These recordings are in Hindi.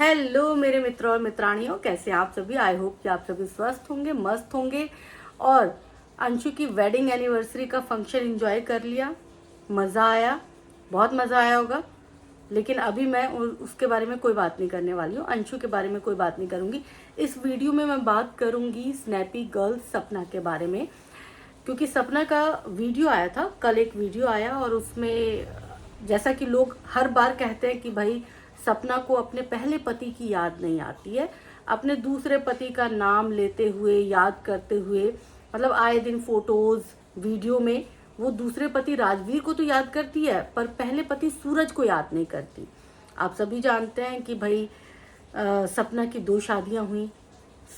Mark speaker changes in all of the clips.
Speaker 1: हेलो मेरे मित्रों और मित्राणियों, कैसे हैं आप सभी। आई होप कि आप सभी स्वस्थ होंगे, मस्त होंगे। और अंशु की वेडिंग एनिवर्सरी का फंक्शन एंजॉय कर लिया, मज़ा आया, बहुत मज़ा आया होगा। लेकिन अभी मैं उसके बारे में कोई बात नहीं करने वाली हूँ, अंशु के बारे में कोई बात नहीं करूँगी। इस वीडियो में मैं बात करूँगी स्नैपी गर्ल सपना के बारे में, क्योंकि सपना का वीडियो आया था, कल एक वीडियो आया और उसमें जैसा कि लोग हर बार कहते हैं कि भाई सपना को अपने पहले पति की याद नहीं आती है, अपने दूसरे पति का नाम लेते हुए याद करते हुए, मतलब आए दिन फोटोज वीडियो में वो दूसरे पति राजवीर को तो याद करती है पर पहले पति सूरज को याद नहीं करती। आप सभी जानते हैं कि भाई सपना की 2 शादियां हुई,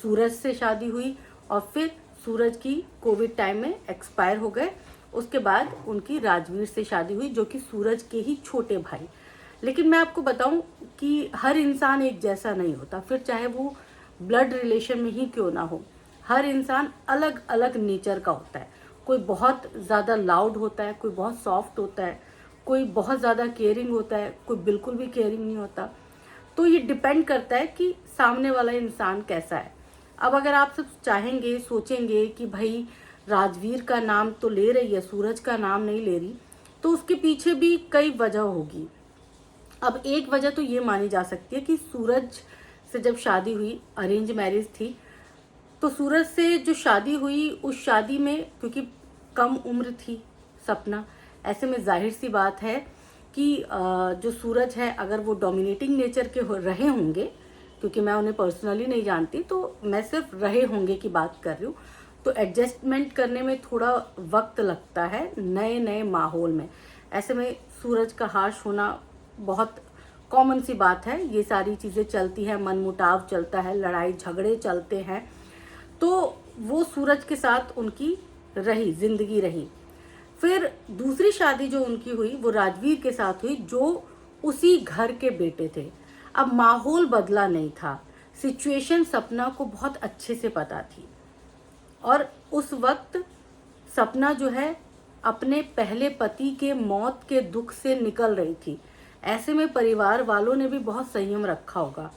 Speaker 1: सूरज से शादी हुई और फिर सूरज की कोविड टाइम में एक्सपायर हो गए। उसके बाद उनकी राजवीर से शादी हुई जो कि सूरज के ही छोटे भाई। लेकिन मैं आपको बताऊं कि हर इंसान एक जैसा नहीं होता, फिर चाहे वो ब्लड रिलेशन में ही क्यों ना हो। हर इंसान अलग अलग नेचर का होता है। कोई बहुत ज़्यादा लाउड होता है, कोई बहुत सॉफ्ट होता है, कोई बहुत ज़्यादा केयरिंग होता है, कोई बिल्कुल भी केयरिंग नहीं होता। तो ये डिपेंड करता है कि सामने वाला इंसान कैसा है। अब अगर आप सब चाहेंगे, सोचेंगे कि भाई राजवीर का नाम तो ले रही है, सूरज का नाम नहीं ले रही, तो उसके पीछे भी कई वजह होगी। अब एक वजह तो ये मानी जा सकती है कि सूरज से जब शादी हुई, अरेंज मैरिज थी, तो सूरज से जो शादी हुई उस शादी में क्योंकि कम उम्र थी सपना, ऐसे में जाहिर सी बात है कि जो सूरज है अगर वो डोमिनेटिंग नेचर के रहे होंगे, क्योंकि मैं उन्हें पर्सनली नहीं जानती तो मैं सिर्फ रहे होंगे की बात कर रही हूँ, तो एडजस्टमेंट करने में थोड़ा वक्त लगता है नए नए माहौल में। ऐसे में सूरज का हार्श होना बहुत कॉमन सी बात है, ये सारी चीज़ें चलती है, मनमुटाव चलता है, लड़ाई झगड़े चलते हैं। तो वो सूरज के साथ उनकी रही, जिंदगी रही। फिर दूसरी शादी जो उनकी हुई वो राजवीर के साथ हुई जो उसी घर के बेटे थे। अब माहौल बदला नहीं था, सिचुएशन सपना को बहुत अच्छे से पता थी और उस वक्त सपना जो है अपने पहले पति के मौत के दुख से निकल रही थी। ऐसे में परिवार वालों ने भी बहुत संयम रखा होगा।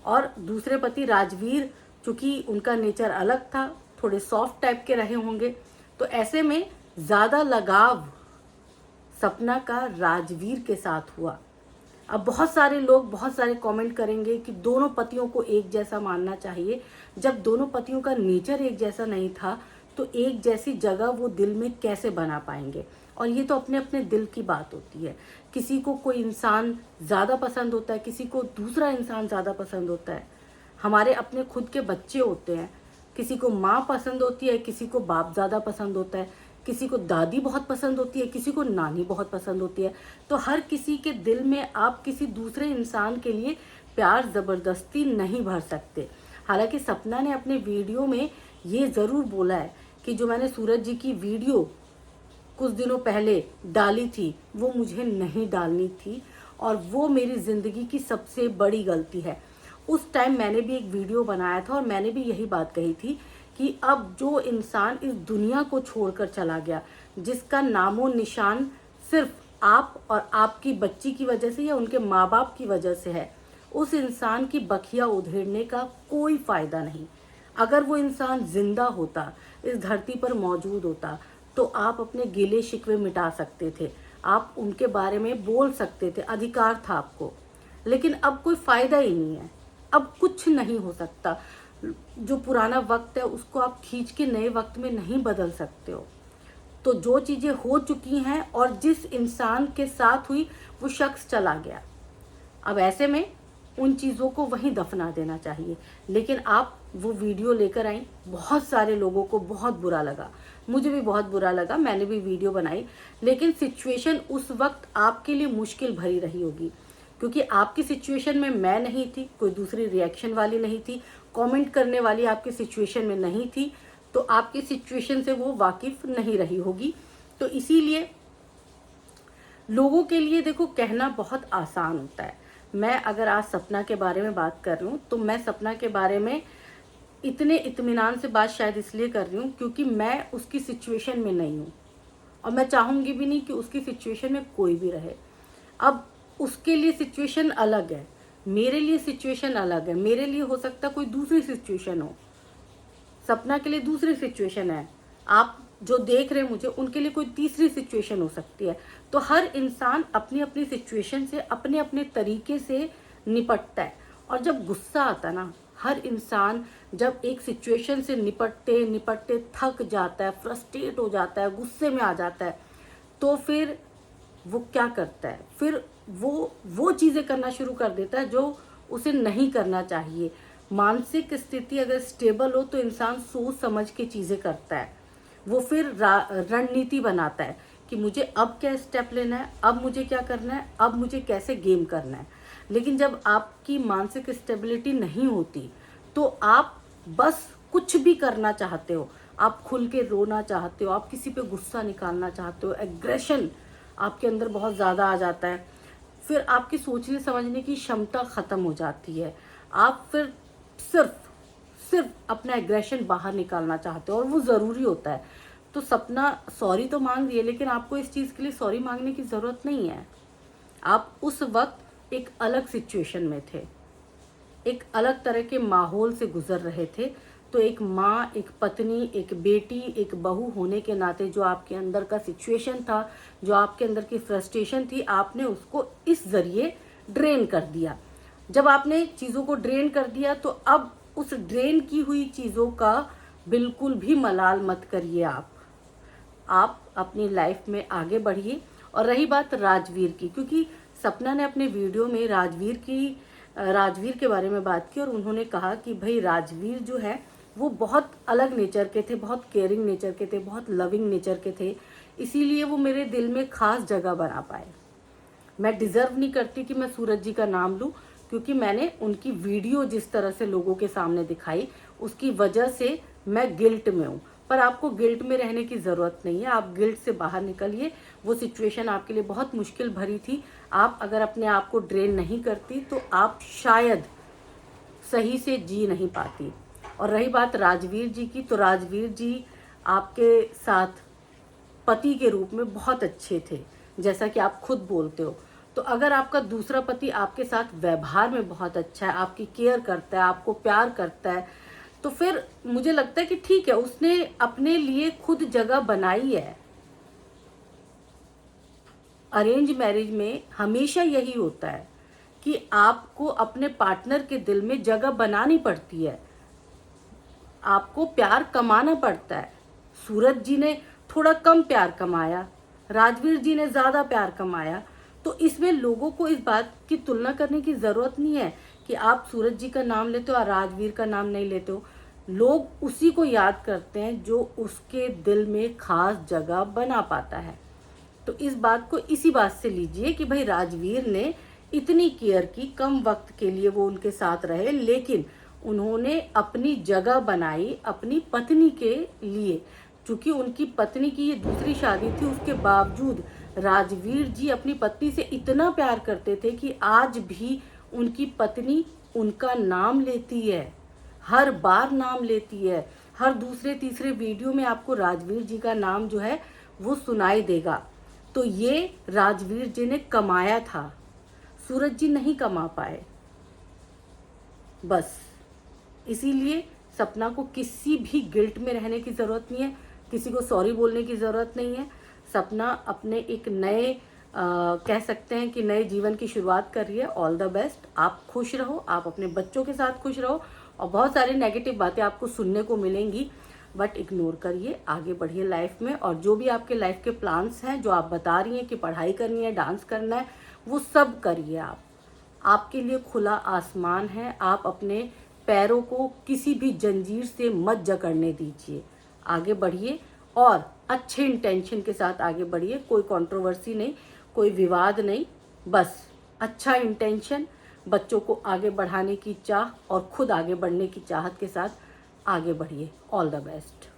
Speaker 1: और दूसरे पति राजवीर, चूंकि उनका नेचर अलग था, थोड़े सॉफ्ट टाइप के रहे होंगे, तो ऐसे में ज़्यादा लगाव सपना का राजवीर के साथ हुआ। अब बहुत सारे लोग बहुत सारे कमेंट करेंगे कि दोनों पतियों को एक जैसा मानना चाहिए। जब दोनों पतियों का नेचर एक जैसा नहीं था तो एक जैसी जगह वो दिल में कैसे बना पाएंगे। और ये तो अपने अपने दिल की बात होती है। किसी को कोई इंसान ज़्यादा पसंद होता है, किसी को दूसरा इंसान ज़्यादा पसंद होता है। हमारे अपने खुद के बच्चे होते हैं, किसी को माँ पसंद होती है, किसी को बाप ज़्यादा पसंद होता है, किसी को दादी बहुत पसंद होती है, किसी को नानी बहुत पसंद होती है। तो हर किसी के दिल में आप किसी दूसरे इंसान के लिए प्यार ज़बरदस्ती नहीं भर सकते। हालांकि सपना ने अपने वीडियो में ये ज़रूर बोला है कि जो मैंने सूरज जी की वीडियो कुछ दिनों पहले डाली थी वो मुझे नहीं डालनी थी और वो मेरी ज़िंदगी की सबसे बड़ी गलती है। उस टाइम मैंने भी एक वीडियो बनाया था और मैंने भी यही बात कही थी कि अब जो इंसान इस दुनिया को छोड़कर चला गया, जिसका नामो निशान सिर्फ आप और आपकी बच्ची की वजह से या उनके माँ बाप की वजह से है, उस इंसान की बखिया उधेड़ने का कोई फ़ायदा नहीं। अगर वो इंसान जिंदा होता, इस धरती पर मौजूद होता, तो आप अपने गिले शिकवे मिटा सकते थे, आप उनके बारे में बोल सकते थे, अधिकार था आपको। लेकिन अब कोई फ़ायदा ही नहीं है, अब कुछ नहीं हो सकता। जो पुराना वक्त है उसको आप खींच के नए वक्त में नहीं बदल सकते हो। तो जो चीज़ें हो चुकी हैं और जिस इंसान के साथ हुई वो शख्स चला गया। अब ऐसे में उन चीज़ों को वहीं दफना देना चाहिए। लेकिन आप वो वीडियो लेकर आई, बहुत सारे लोगों को बहुत बुरा लगा, मुझे भी बहुत बुरा लगा, मैंने भी वीडियो बनाई। लेकिन सिचुएशन उस वक्त आपके लिए मुश्किल भरी रही होगी, क्योंकि आपकी सिचुएशन में मैं नहीं थी, कोई दूसरी रिएक्शन वाली नहीं थी, कमेंट करने वाली आपकी सिचुएशन में नहीं थी, तो आपकी सिचुएशन से वो वाकिफ नहीं रही होगी। तो इसीलिए लोगों के लिए देखो कहना बहुत आसान होता है। मैं अगर आज सपना के बारे में बात कर रही हूँ तो मैं सपना के बारे में इतने इत्मीनान से बात शायद इसलिए कर रही हूँ क्योंकि मैं उसकी सिचुएशन में नहीं हूँ और मैं चाहूँगी भी नहीं कि उसकी सिचुएशन में कोई भी रहे। अब उसके लिए सिचुएशन अलग है, मेरे लिए सिचुएशन अलग है, मेरे लिए हो सकता है कोई दूसरी सिचुएशन हो, सपना के लिए दूसरी सिचुएशन है, आप जो देख रहे हैं मुझे उनके लिए कोई तीसरी सिचुएशन हो सकती है। तो हर इंसान अपनी अपनी सिचुएशन से अपने अपने तरीके से निपटता है। और जब गुस्सा आता है ना, हर इंसान जब एक सिचुएशन से निपटते निपटते थक जाता है, फ्रस्ट्रेट हो जाता है, गुस्से में आ जाता है, तो फिर वो क्या करता है, फिर वो चीज़ें करना शुरू कर देता है जो उसे नहीं करना चाहिए। मानसिक स्थिति अगर स्टेबल हो तो इंसान सोच समझ के चीज़ें करता है। वो फिर रणनीति बनाता है कि मुझे अब क्या स्टेप लेना है, अब मुझे क्या करना है, अब मुझे कैसे गेम करना है। लेकिन जब आपकी मानसिक स्टेबिलिटी नहीं होती तो आप बस कुछ भी करना चाहते हो, आप खुल के रोना चाहते हो, आप किसी पे गुस्सा निकालना चाहते हो, एग्रेशन आपके अंदर बहुत ज़्यादा आ जाता है, फिर आपकी सोचने समझने की क्षमता ख़त्म हो जाती है। आप फिर सिर्फ अपना एग्रेशन बाहर निकालना चाहते हो और वो ज़रूरी होता है। तो सपना सॉरी तो मांग रही है, लेकिन आपको इस चीज़ के लिए सॉरी मांगने की ज़रूरत नहीं है। आप उस वक्त एक अलग सिचुएशन में थे, एक अलग तरह के माहौल से गुजर रहे थे। तो एक माँ, एक पत्नी, एक बेटी, एक बहू होने के नाते जो आपके अंदर का सिचुएशन था, जो आपके अंदर की फ्रस्ट्रेशन थी, आपने उसको इस ज़रिए ड्रेन कर दिया। जब आपने चीज़ों को ड्रेन कर दिया तो अब उस ड्रेन की हुई चीज़ों का बिल्कुल भी मलाल मत करिए। आप अपनी लाइफ में आगे बढ़िए। और रही बात राजवीर की, क्योंकि सपना ने अपने वीडियो में राजवीर के बारे में बात की और उन्होंने कहा कि भाई राजवीर जो है वो बहुत अलग नेचर के थे, बहुत केयरिंग नेचर के थे, बहुत लविंग नेचर के थे, इसीलिए वो मेरे दिल में खास जगह बना पाए। मैं डिज़र्व नहीं करती कि मैं सूरज जी का नाम लूँ, क्योंकि मैंने उनकी वीडियो जिस तरह से लोगों के सामने दिखाई उसकी वजह से मैं गिल्ट में हूँ। पर आपको गिल्ट में रहने की ज़रूरत नहीं है, आप गिल्ट से बाहर निकलिए। वो सिचुएशन आपके लिए बहुत मुश्किल भरी थी। आप अगर अपने आप को ड्रेन नहीं करती तो आप शायद सही से जी नहीं पाती। और रही बात राजवीर जी की, तो राजवीर जी आपके साथ पति के रूप में बहुत अच्छे थे, जैसा कि आप खुद बोलते हो। तो अगर आपका दूसरा पति आपके साथ व्यवहार में बहुत अच्छा है, आपकी केयर करता है, आपको प्यार करता है, तो फिर मुझे लगता है कि ठीक है, उसने अपने लिए खुद जगह बनाई है। अरेंज मैरिज में हमेशा यही होता है कि आपको अपने पार्टनर के दिल में जगह बनानी पड़ती है, आपको प्यार कमाना पड़ता है। सूरज जी ने थोड़ा कम प्यार कमाया, राजवीर जी ने ज़्यादा प्यार कमाया। तो इसमें लोगों को इस बात की तुलना करने की ज़रूरत नहीं है कि आप सूरज जी का नाम लेते हो और राजवीर का नाम नहीं लेते हो। लोग उसी को याद करते हैं जो उसके दिल में खास जगह बना पाता है। तो इस बात को इसी बात से लीजिए कि भाई राजवीर ने इतनी केयर की, कम वक्त के लिए वो उनके साथ रहे, लेकिन उन्होंने अपनी जगह बनाई अपनी पत्नी के लिए। चूंकि उनकी पत्नी की ये दूसरी शादी थी, उसके बावजूद राजवीर जी अपनी पत्नी से इतना प्यार करते थे कि आज भी उनकी पत्नी उनका नाम लेती है, हर बार नाम लेती है। हर दूसरे तीसरे वीडियो में आपको राजवीर जी का नाम जो है वो सुनाई देगा। तो ये राजवीर जी ने कमाया था, सूरज जी नहीं कमा पाए। बस इसीलिए सपना को किसी भी गिल्ट में रहने की ज़रूरत नहीं है, किसी को सॉरी बोलने की ज़रूरत नहीं है। सपना अपने एक नए कह सकते हैं कि नए जीवन की शुरुआत कर रही है। ऑल द बेस्ट, आप खुश रहो, आप अपने बच्चों के साथ खुश रहो। और बहुत सारी नेगेटिव बातें आपको सुनने को मिलेंगी, बट इग्नोर करिए, आगे बढ़िए लाइफ में। और जो भी आपके लाइफ के प्लान्स हैं, जो आप बता रही हैं कि पढ़ाई करनी है, डांस करना है, वो सब करिए। आपके लिए खुला आसमान है। आप अपने पैरों को किसी भी जंजीर से मत जकड़ने दीजिए, आगे बढ़िए और अच्छे इंटेंशन के साथ आगे बढ़िए। कोई कंट्रोवर्सी नहीं, कोई विवाद नहीं, बस अच्छा इंटेंशन, बच्चों को आगे बढ़ाने की चाह और खुद आगे बढ़ने की चाहत के साथ आगे बढ़िए। All the best.